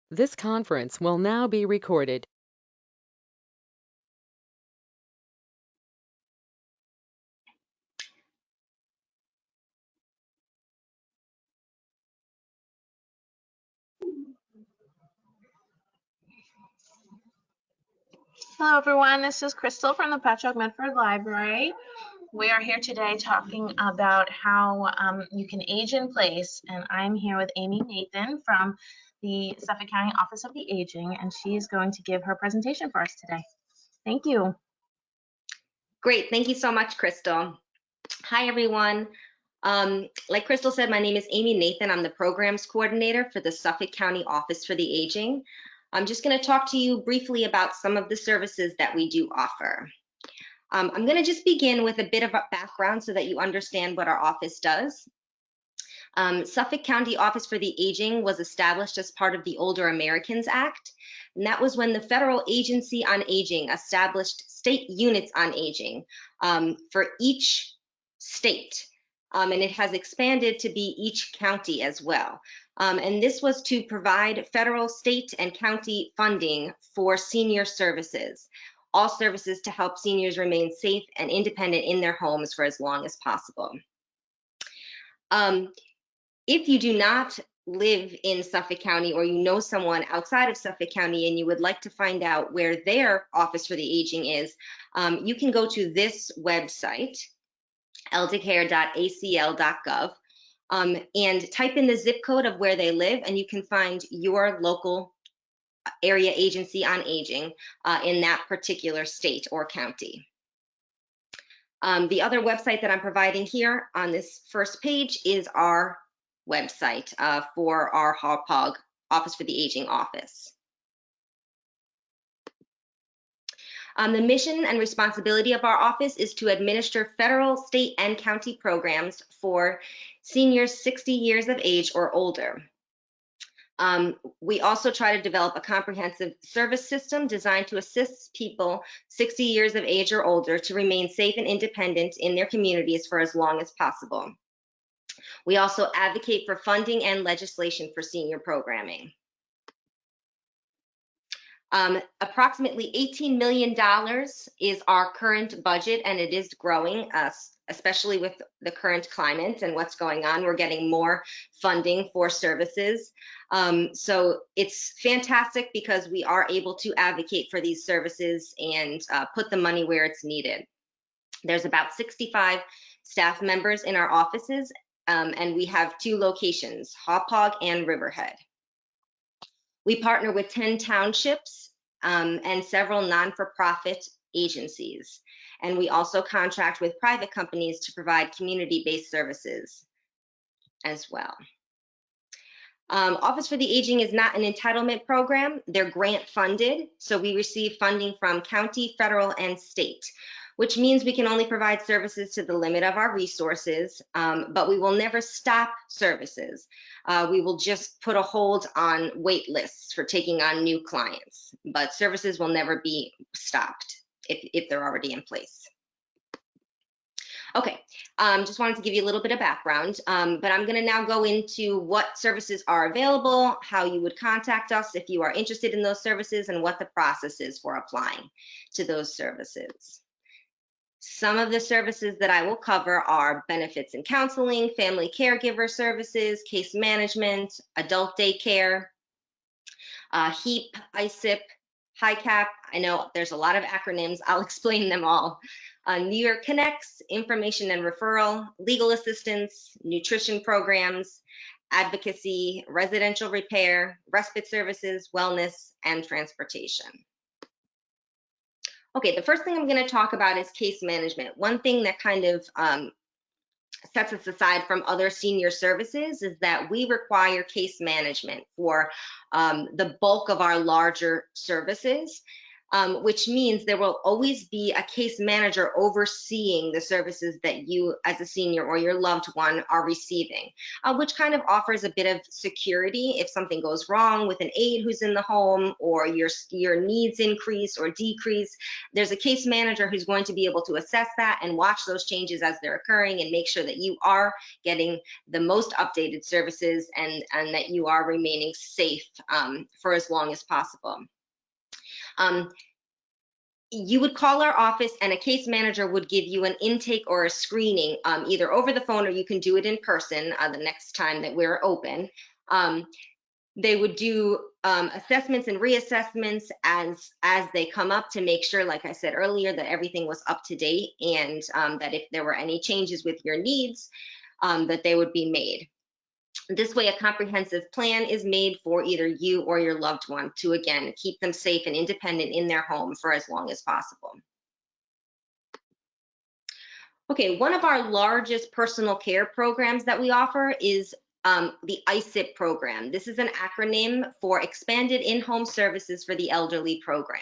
This conference will now be recorded. Hello everyone, this is Crystal from the Patchogue-Medford Library. We are here today talking about how you can age in place, and I'm here with Amy Nathan from the Suffolk County Office of the Aging, and she is going to give her presentation for us today. Thank you. Great, thank you so much, Crystal. Hi everyone. Like Crystal said, my name is Amy Nathan. I'm the Programs Coordinator for the Suffolk County Office for the Aging. I'm just going to talk to you briefly about some of the services that we do offer. I'm going to just begin with a bit of a background so that you understand what our office does. Suffolk County Office for the Aging was established as part of the Older Americans Act, and that was when the Federal Agency on Aging established state units on aging for each state, and it has expanded to be each county as well. And this was to provide federal, state, and county funding for senior services, all services to help seniors remain safe and independent in their homes for as long as possible. If you do not live in Suffolk County, or you know someone outside of Suffolk County and you would like to find out where their Office for the Aging is, you can go to this website, eldercare.acl.gov, and type in the zip code of where they live, and you can find your local area agency on aging in that particular state or county. The other website that I'm providing here on this first page is our website for our HAWPOG, Office for the Aging office. The mission and responsibility of our office is to administer federal, state, and county programs for seniors 60 years of age or older. We also try to develop a comprehensive service system designed to assist people 60 years of age or older to remain safe and independent in their communities for as long as possible. We also advocate for funding and legislation for senior programming. Approximately $18 million is our current budget, and it is growing, especially with the current climate and what's going on. We're getting more funding for services. So it's fantastic because we are able to advocate for these services and put the money where it's needed. There's about 65 staff members in our offices, and we have 2 locations, HAWPOG and Riverhead. We partner with 10 townships and several non-for-profit agencies. And we also contract with private companies to provide community-based services as well. Office for the Aging is not an entitlement program. They're grant funded, so we receive funding from county, federal, and state, which means we can only provide services to the limit of our resources, but we will never stop services. We will just put a hold on wait lists for taking on new clients, but services will never be stopped if they're already in place. Okay, just wanted to give you a little bit of background, but I'm gonna now go into what services are available, how you would contact us if you are interested in those services, and what the process is for applying to those services. Some of the services that I will cover are benefits and counseling, family caregiver services, case management, adult daycare, HEAP, ISIP, HICAP. I know there's a lot of acronyms. I'll explain them all. New York Connects, information and referral, legal assistance, nutrition programs, advocacy, residential repair, respite services, wellness, and transportation. Okay, the first thing I'm going to talk about is case management. One thing that kind of sets us aside from other senior services is that we require case management for the bulk of our larger services. which means there will always be a case manager overseeing the services that you as a senior or your loved one are receiving, which kind of offers a bit of security if something goes wrong with an aide who's in the home, or your needs increase or decrease. There's a case manager who's going to be able to assess that and watch those changes as they're occurring and make sure that you are getting the most updated services and that you are remaining safe for as long as possible. You would call our office and a case manager would give you an intake or a screening, either over the phone or you can do it in person the next time that we're open. They would do assessments and reassessments as they come up to make sure, like I said earlier, that everything was up to date, and that if there were any changes with your needs, that they would be made. This way, a comprehensive plan is made for either you or your loved one to, again, keep them safe and independent in their home for as long as possible. Okay, one of our largest personal care programs that we offer is the ISIP program. This is an acronym for Expanded In-Home Services for the Elderly program.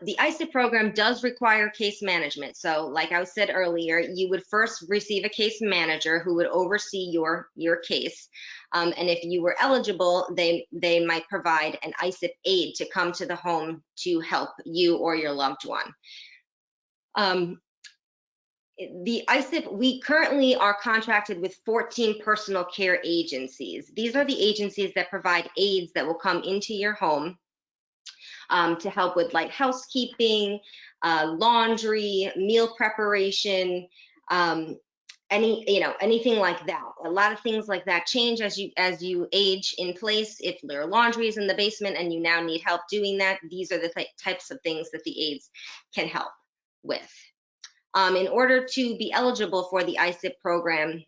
The ISIP program does require case management. So like I said earlier, you would first receive a case manager who would oversee your case. And if you were eligible, they might provide an ISIP aide to come to the home to help you or your loved one. The ISIP, we currently are contracted with 14 personal care agencies. These are the agencies that provide aides that will come into your home to help with light housekeeping, laundry, meal preparation, anything like that. A lot of things like that change as you age in place. If your laundry is in the basement and you now need help doing that, these are the types of things that the aides can help with. In order to be eligible for the ISIP program,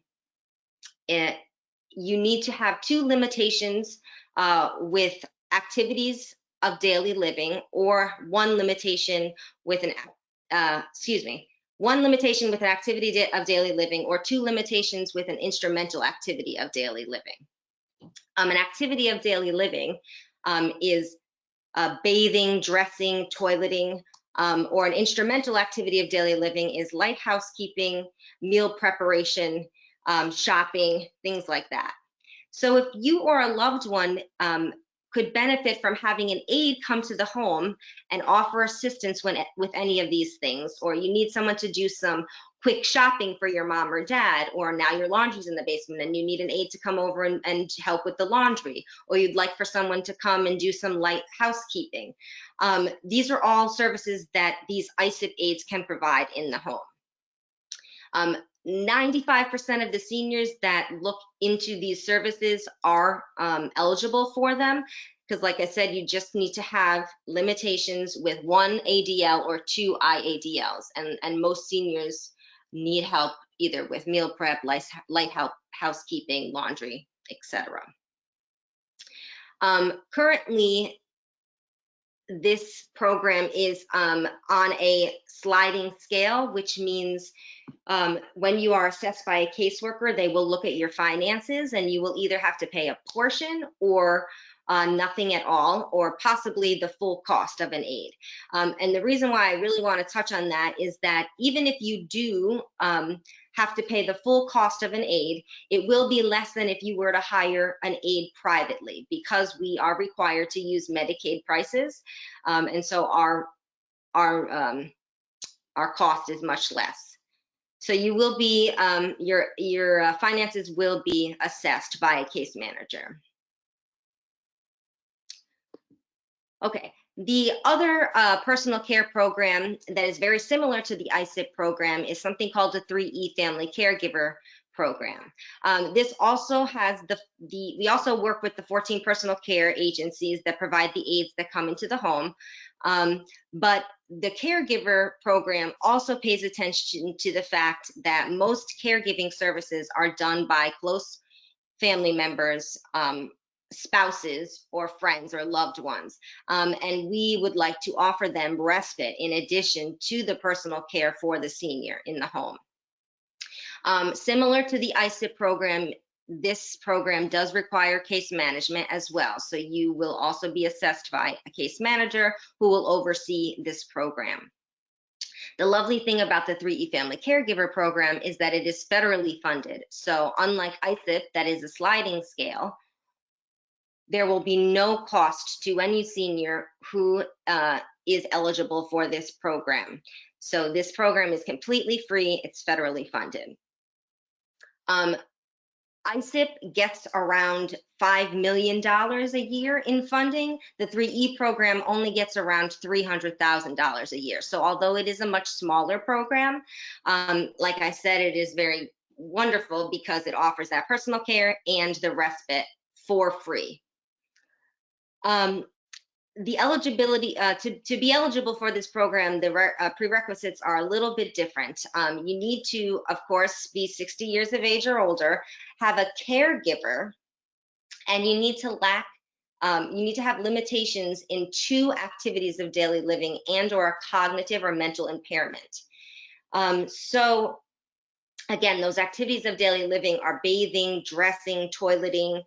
you need to have 2 limitations with activities of daily living, or 1 limitation with an one limitation with an activity of daily living, or 2 limitations with an instrumental activity of daily living. An activity of daily living is bathing, dressing, toileting, or an instrumental activity of daily living is light housekeeping, meal preparation, shopping, things like that. So if you or a loved one could benefit from having an aide come to the home and offer assistance with any of these things, or you need someone to do some quick shopping for your mom or dad, or now your laundry's in the basement and you need an aide to come over and help with the laundry, or you'd like for someone to come and do some light housekeeping. These are all services that these ISIP aides can provide in the home. 95% of the seniors that look into these services are eligible for them, because like I said, you just need to have limitations with 1 ADL or 2 IADLs, and most seniors need help either with meal prep, light housekeeping, laundry, etc. Currently, this program is on a sliding scale, which means when you are assessed by a caseworker, they will look at your finances and you will either have to pay a portion or nothing at all, or possibly the full cost of an aide. And the reason why I really want to touch on that is that even if you do have to pay the full cost of an aide, it will be less than if you were to hire an aide privately, because we are required to use Medicaid prices, and so our cost is much less. So you will be your finances will be assessed by a case manager. Okay. The other personal care program that is very similar to the ISIP program is something called the 3E Family Caregiver program. This also has we also work with the 14 personal care agencies that provide the aides that come into the home. But the caregiver program also pays attention to the fact that most caregiving services are done by close family members, spouses or friends or loved ones, and we would like to offer them respite in addition to the personal care for the senior in the home. Similar to the ISIP program, this program does require case management as well. So you will also be assessed by a case manager who will oversee this program. The lovely thing about the 3E Family Caregiver Program is that it is federally funded. So unlike ISIP, that is a sliding scale, there will be no cost to any senior who is eligible for this program. So this program is completely free, it's federally funded. ISIP gets around $5 million a year in funding. The 3E program only gets around $300,000 a year. So although it is a much smaller program, like I said, it is very wonderful because it offers that personal care and the respite for free. The eligibility, to be eligible for this program, the prerequisites are a little bit different. You need to, of course, be 60 years of age or older, have a caregiver, and you need to have limitations in 2 activities of daily living and or a cognitive or mental impairment. So again, those activities of daily living are bathing, dressing, toileting.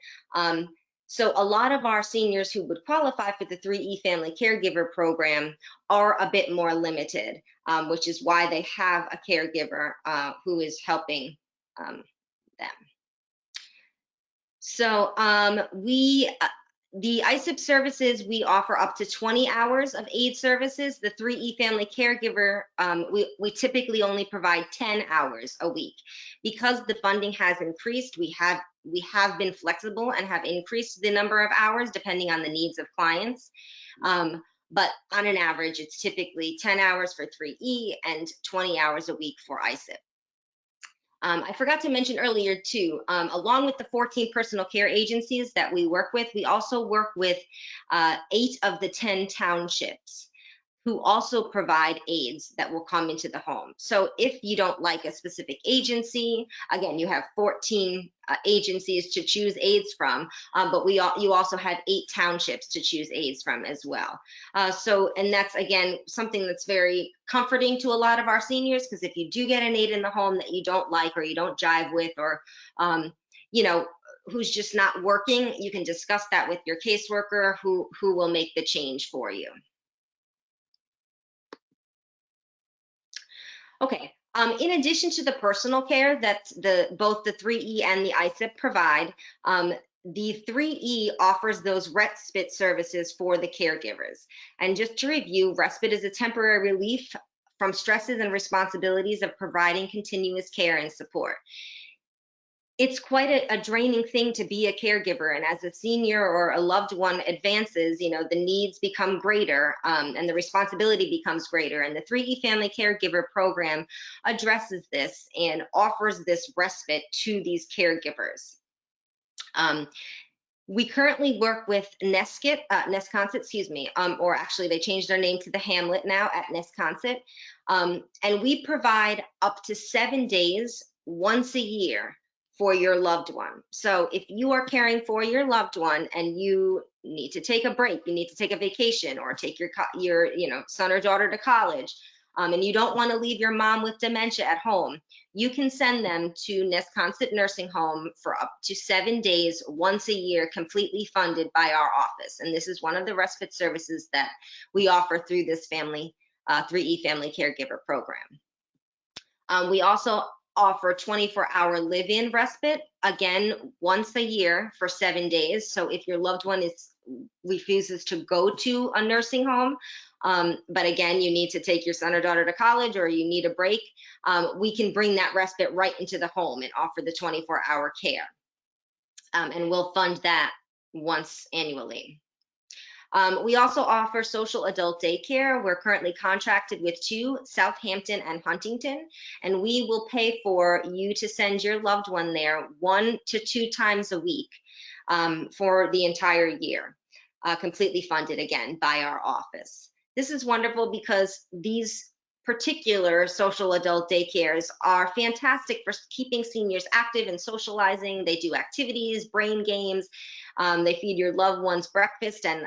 So a lot of our seniors who would qualify for the 3E Family Caregiver Program are a bit more limited, which is why they have a caregiver who is helping them. So the ISIP services, we offer up to 20 hours of aid services. The 3E Family Caregiver, we typically only provide 10 hours a week. Because the funding has increased, we have been flexible and have increased the number of hours depending on the needs of clients. But on an average, it's typically 10 hours for 3E and 20 hours a week for ISIP. I forgot to mention earlier too, along with the 14 personal care agencies that we work with, we also work with 8 of the 10 townships who also provide aids that will come into the home. So if you don't like a specific agency, again, you have 14 agencies to choose aids from, but you also have 8 townships to choose aids from as well. And that's, again, something that's very comforting to a lot of our seniors, because if you do get an aid in the home that you don't like or you don't jive with, or you know, who's just not working, you can discuss that with your caseworker who will make the change for you. Okay, in addition to the personal care that both the 3E and the ISIP provide, the 3E offers those respite services for the caregivers. And just to review, respite is a temporary relief from stresses and responsibilities of providing continuous care and support. It's quite a draining thing to be a caregiver, and as a senior or a loved one advances, you know, the needs become greater and the responsibility becomes greater, and the 3E Family Caregiver Program addresses this and offers this respite to these caregivers. We currently work with Nesconset, excuse me, or actually they changed their name to the Hamlet now at Nesconset, and we provide up to 7 days once a year for your loved one. So if you are caring for your loved one and you need to take a break, you need to take a vacation or take your son or daughter to college, and you don't want to leave your mom with dementia at home, you can send them to Nesconset Nursing Home for up to 7 days once a year, completely funded by our office. And this is one of the respite services that we offer through this 3E Family Caregiver Program. We also offer 24-hour live-in respite, again, once a year for 7 days. So if your loved one refuses to go to a nursing home, but again, you need to take your son or daughter to college or you need a break, we can bring that respite right into the home and offer the 24-hour care. And we'll fund that once annually. We also offer social adult daycare. We're currently contracted with 2, Southampton and Huntington, and we will pay for you to send your loved one there 1 to 2 times a week for the entire year, completely funded again by our office. This is wonderful because these particular social adult daycares are fantastic for keeping seniors active and socializing. They do activities, brain games. They feed your loved ones breakfast and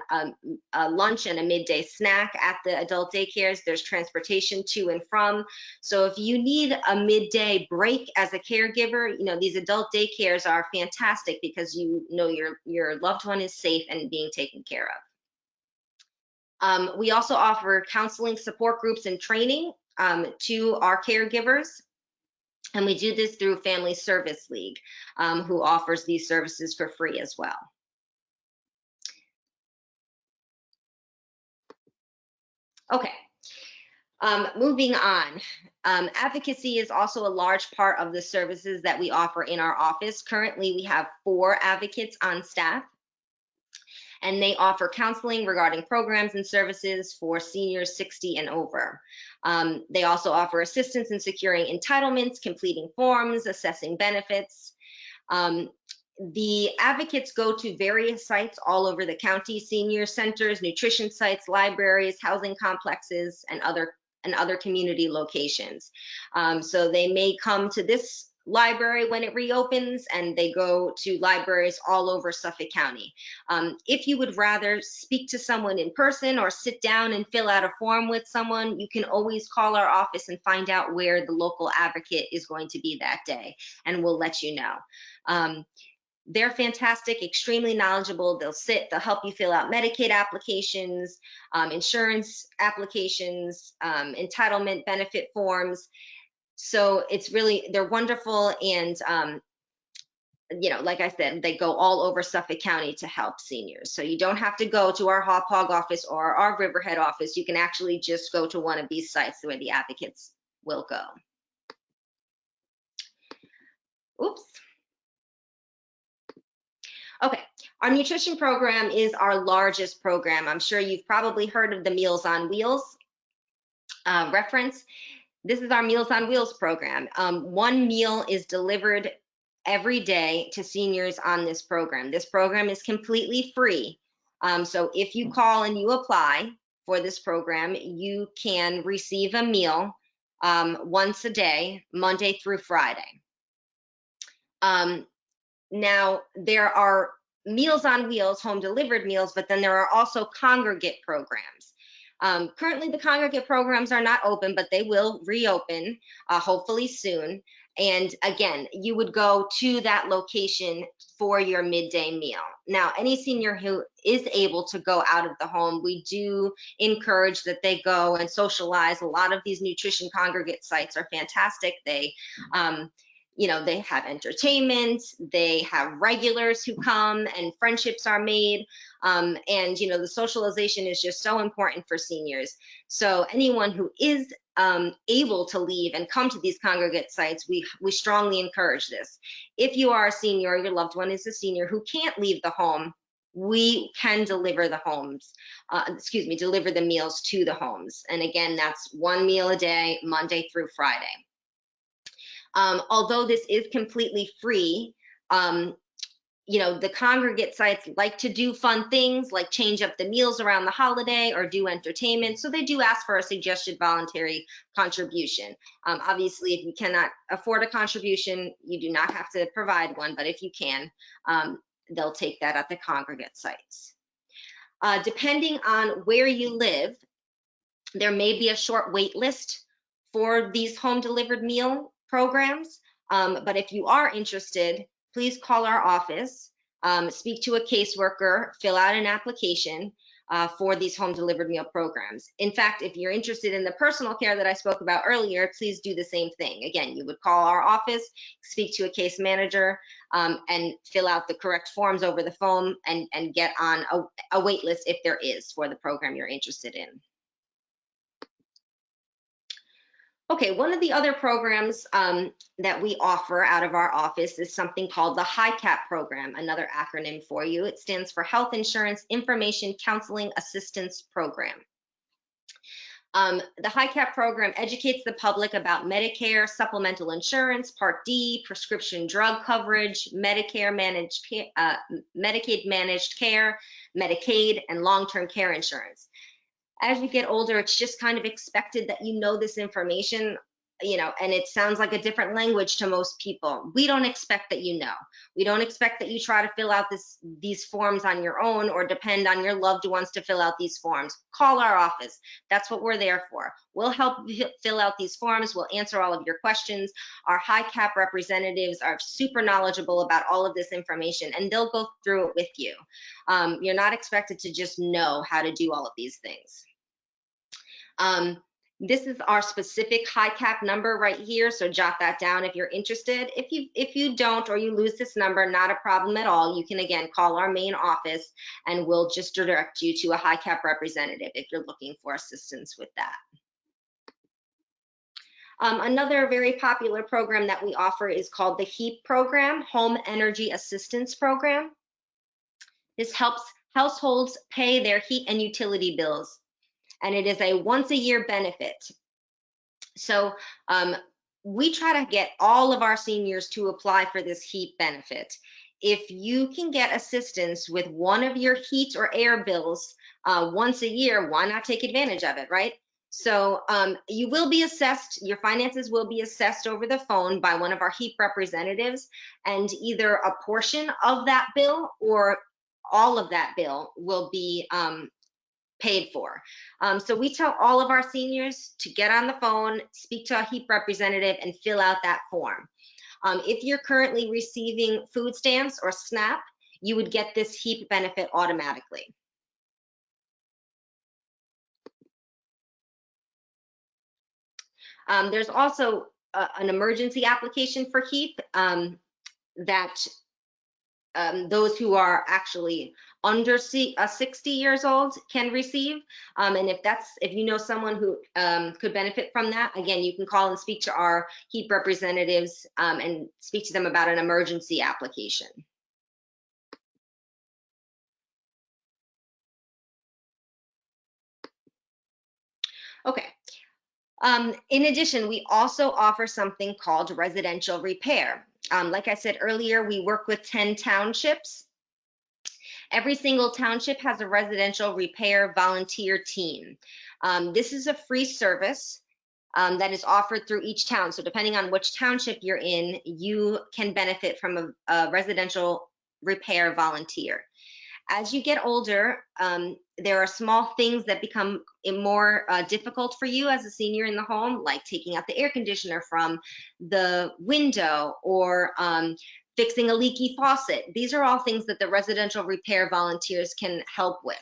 a lunch and a midday snack at the adult daycares. There's transportation to and from. So if you need a midday break as a caregiver, you know, these adult daycares are fantastic because you know your loved one is safe and being taken care of. We also offer counseling support groups and training to our caregivers. And we do this through Family Service League, who offers these services for free as well. Okay, moving on. Advocacy is also a large part of the services that we offer in our office. Currently, we have 4 advocates on staff, and they offer counseling regarding programs and services for seniors 60 and over. They also offer assistance in securing entitlements, completing forms, assessing benefits. The advocates go to various sites all over the county: senior centers, nutrition sites, libraries, housing complexes, and other community locations. So they may come to this library when it reopens, and they go to libraries all over Suffolk County. If you would rather speak to someone in person or sit down and fill out a form with someone, you can always call our office and find out where the local advocate is going to be that day, and we'll let you know. They're fantastic, extremely knowledgeable. They'll help you fill out Medicaid applications, insurance applications, entitlement benefit forms. So it's really, they're wonderful. And, you know, like I said, they go all over Suffolk County to help seniors. So you don't have to go to our Hauppauge office or our Riverhead office. You can actually just go to one of these sites where the advocates will go. Oops. Okay, our nutrition program is our largest program. I'm sure you've probably heard of the Meals on Wheels reference. This is our Meals on Wheels program. 1 meal is delivered every day to seniors on this program. This program is completely free. So if you call and you apply for this program, you can receive a meal once a day, Monday through Friday. Now, there are Meals on Wheels, home delivered meals, but then there are also congregate programs. Currently, the congregate programs are not open, but they will reopen hopefully soon. And again, you would go to that location for your midday meal. Now, any senior who is able to go out of the home, we do encourage that they go and socialize. A lot of these nutrition congregate sites are fantastic. They you know, they have entertainment, they have regulars who come and friendships are made. And, you know, the socialization is just so important for seniors. So anyone who is able to leave and come to these congregate sites, we strongly encourage this. If you are a senior, or your loved one is a senior who can't leave the home, we can deliver the deliver the meals to the homes. And again, that's 1 meal a day, Monday through Friday. Although this is completely free, you know, the congregate sites like to do fun things like change up the meals around the holiday or do entertainment. So they do ask for a suggested voluntary contribution. Obviously, if you cannot afford a contribution, you do not have to provide one, but if you can, they'll take that at the congregate sites. Depending on where you live, there may be a short wait list for these home delivered meal programs, but if you are interested, please call our office, speak to a caseworker, fill out an application for these home delivered meal programs. In fact, if you're interested in the personal care that I spoke about earlier, please do the same thing. Again, you would call our office, speak to a case manager, and fill out the correct forms over the phone and get on a wait list if there is for the program you're interested in. Okay, one of the other programs that we offer out of our office is something called the HICAP program, another acronym for you. It stands for Health Insurance Information Counseling Assistance Program. The HICAP program educates the public about Medicare, supplemental insurance, Part D, prescription drug coverage, Medicaid managed care, Medicaid, and long-term care insurance. As you get older, it's just kind of expected that you know this information, and it sounds like a different language to most people. We don't expect that you know. We don't expect that you try to fill out these forms on your own or depend on your loved ones to fill out these forms. Call our office. That's what we're there for. We'll help you fill out these forms. We'll answer all of your questions. Our HICAP representatives are super knowledgeable about all of this information, and they'll go through it with you. You're not expected to just know how to do all of these things. This is our specific HICAP number right here, so jot that down if you're interested. If you don't, or you lose this number, not a problem at all. You can again call our main office and we'll just direct you to a HICAP representative if you're looking for assistance with that. Another very popular program that we offer is called the HEAP program, Home Energy Assistance Program. This helps households pay their heat and utility bills, and it is a once-a-year benefit. So we try to get all of our seniors to apply for this HEAP benefit. If you can get assistance with one of your heat or air bills once a year, why not take advantage of it, right? So you will be assessed, your finances will be assessed over the phone by one of our HEAP representatives, and either a portion of that bill or all of that bill will be paid for. So we tell all of our seniors to get on the phone, speak to a HEAP representative, and fill out that form. If you're currently receiving food stamps or SNAP, you would get this HEAP benefit automatically. There's also an emergency application for HEAP that those who are actually under 60 years old can receive. And if you know someone who could benefit from that, again, you can call and speak to our HEAP representatives and speak to them about an emergency application. Okay. In addition, we also offer something called residential repair. Like I said earlier, we work with 10 townships. Every single township has a residential repair volunteer team. This is a free service that is offered through each town. So depending on which township you're in, you can benefit from a residential repair volunteer. As you get older, there are small things that become more difficult for you as a senior in the home, like taking out the air conditioner from the window or fixing a leaky faucet. These are all things that the residential repair volunteers can help with.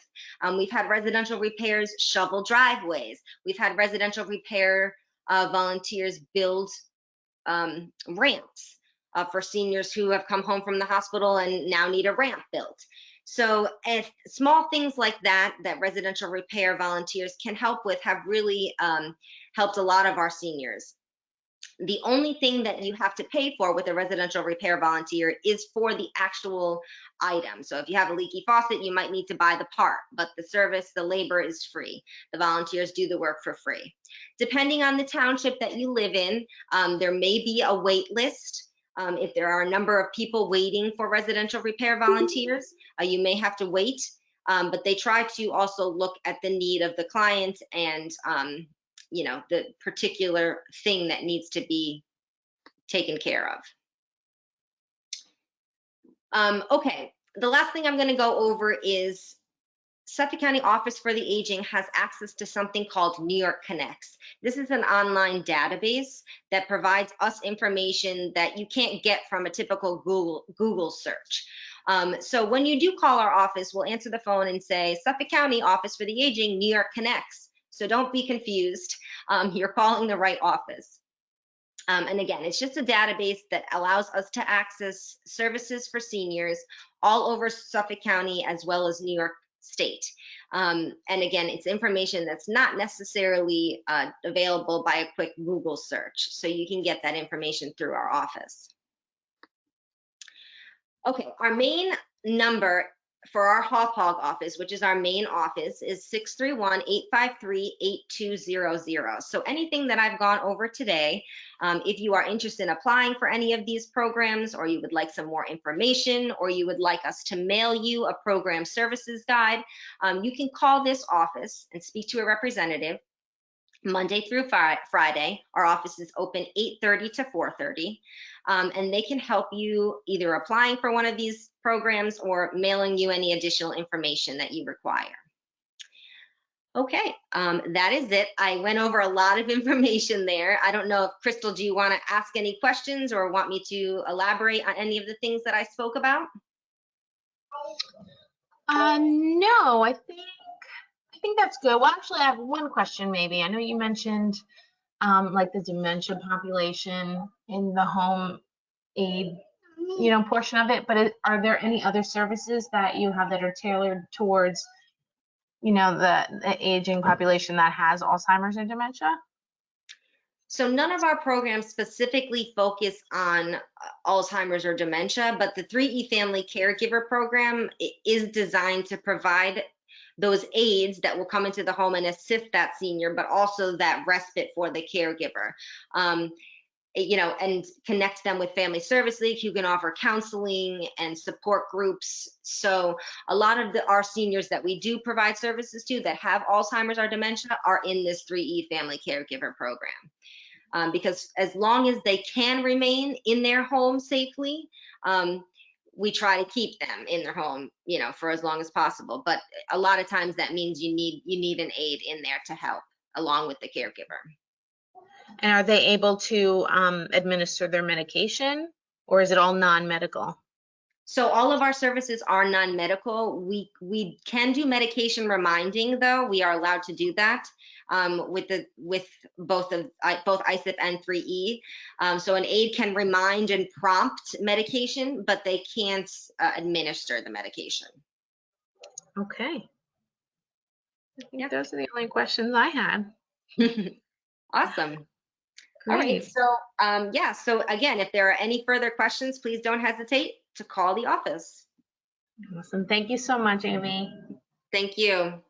We've had residential repairs shovel driveways. We've had residential repair volunteers build ramps for seniors who have come home from the hospital and now need a ramp built. So small things like that residential repair volunteers can help with have really helped a lot of our seniors. The only thing that you have to pay for with a residential repair volunteer is for the actual item. So if you have a leaky faucet, you might need to buy the part, but the service, the labor is free. The volunteers do the work for free. Depending on the township that you live in, there may be a wait list. If there are a number of people waiting for residential repair volunteers, you may have to wait, but they try to also look at the need of the client and the particular thing that needs to be taken care of. Okay, the last thing I'm going to go over is Suffolk County Office for the Aging has access to something called New York Connects. This is an online database that provides us information that you can't get from a typical Google search. So when you do call our office, we'll answer the phone and say, Suffolk County Office for the Aging, New York Connects. So don't be confused. You're calling the right office. And again, it's just a database that allows us to access services for seniors all over Suffolk County as well as New York State. And again, it's information that's not necessarily available by a quick Google search. So you can get that information through our office. Okay, our main number for our Hauppauge office, which is our main office, is 631-853-8200. So anything that I've gone over today, if you are interested in applying for any of these programs, or you would like some more information, or you would like us to mail you a program services guide, you can call this office and speak to a representative. Monday through Friday, our office is open 8:30 to 4:30, and they can help you either applying for one of these programs or mailing you any additional information that you require. Okay, that is it. I went over a lot of information there. I don't know if Crystal, do you want to ask any questions or want me to elaborate on any of the things that I spoke about? No, I think that's good. Well, actually, I have one question maybe. I know you mentioned like the dementia population in the home aid, portion of it, but are there any other services that you have that are tailored towards, the aging population that has Alzheimer's and dementia? So none of our programs specifically focus on Alzheimer's or dementia, but the 3E Family Caregiver program is designed to provide those aids that will come into the home and assist that senior, but also that respite for the caregiver. And connect them with Family Service League, who can offer counseling and support groups. So a lot of our seniors that we do provide services to that have Alzheimer's or dementia are in this 3E Family Caregiver program. Because as long as they can remain in their home safely, we try to keep them in their home, for as long as possible. But a lot of times that means you need an aide in there to help along with the caregiver. And are they able to administer their medication, or is it all non-medical? So all of our services are non-medical. We can do medication reminding, though. We are allowed to do that with both ISIP and 3E. So an aide can remind and prompt medication, but they can't administer the medication. Okay. I think those are the only questions I had. Awesome. Great. All right. So so again, if there are any further questions, please don't hesitate to call the office. Awesome. Thank you so much, Amy. Thank you.